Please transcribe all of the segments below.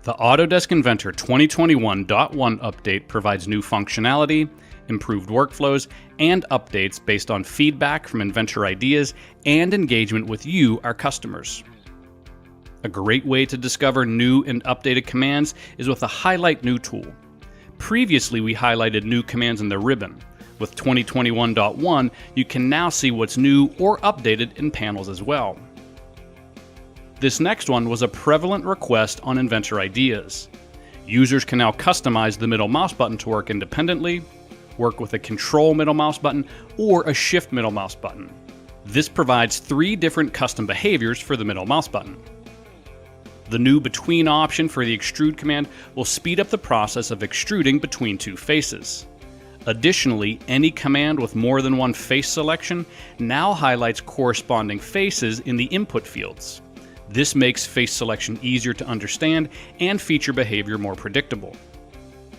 The Autodesk Inventor 2021.1 update provides new functionality, improved workflows, and updates based on feedback from Inventor ideas and engagement with you, our customers. A great way to discover new and updated commands is with the Highlight New tool. Previously, we highlighted new commands in the ribbon. With 2021.1, you can now see what's new or updated in panels as well. This next one was a prevalent request on Inventor ideas. Users can now customize the middle mouse button to work independently, work with a control middle mouse button, or a shift middle mouse button. This provides 3 different custom behaviors for the middle mouse button. The new between option for the extrude command will speed up the process of extruding between 2 faces. Additionally, any command with more than one face selection now highlights corresponding faces in the input fields. This makes face selection easier to understand and feature behavior more predictable.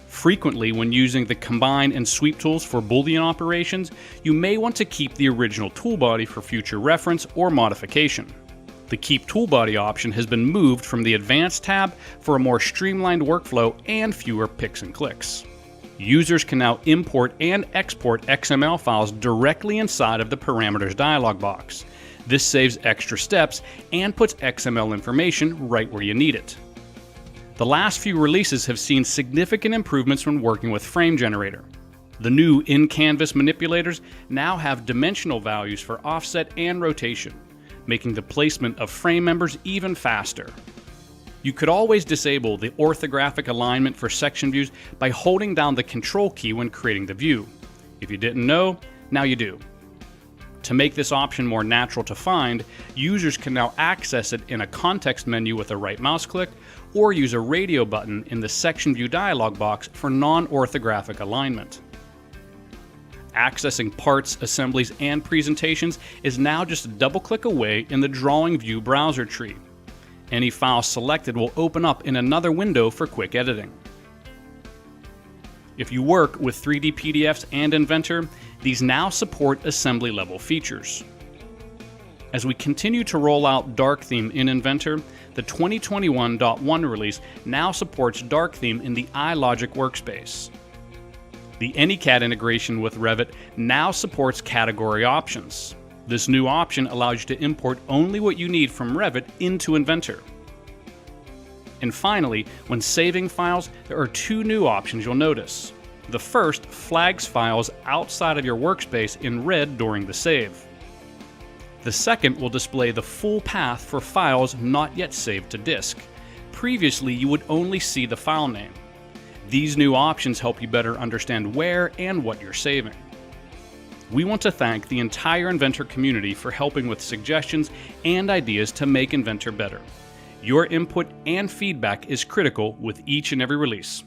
Frequently, when using the combine and sweep tools for Boolean operations, you may want to keep the original toolbody for future reference or modification. The Keep Toolbody option has been moved from the Advanced tab for a more streamlined workflow and fewer picks and clicks. Users can now import and export XML files directly inside of the Parameters dialog box. This saves extra steps and puts XML information right where you need it. The last few releases have seen significant improvements when working with Frame Generator. The new in-canvas manipulators now have dimensional values for offset and rotation, making the placement of frame members even faster. You could always disable the orthographic alignment for section views by holding down the Control key when creating the view. If you didn't know, now you do. To make this option more natural to find, users can now access it in a context menu with a right mouse click, or use a radio button in the section view dialog box for non-orthographic alignment. Accessing parts, assemblies, and presentations is now just a double click away in the Drawing View browser tree. Any file selected will open up in another window for quick editing. If you work with 3D PDFs and Inventor, these now support assembly level features. As we continue to roll out Dark Theme in Inventor, the 2021.1 release now supports Dark Theme in the iLogic workspace. The AnyCAD integration with Revit now supports category options. This new option allows you to import only what you need from Revit into Inventor. And finally, when saving files, there are 2 new options you'll notice. The first flags files outside of your workspace in red during the save. The second will display the full path for files not yet saved to disk. Previously, you would only see the file name. These new options help you better understand where and what you're saving. We want to thank the entire Inventor community for helping with suggestions and ideas to make Inventor better. Your input and feedback is critical with each and every release.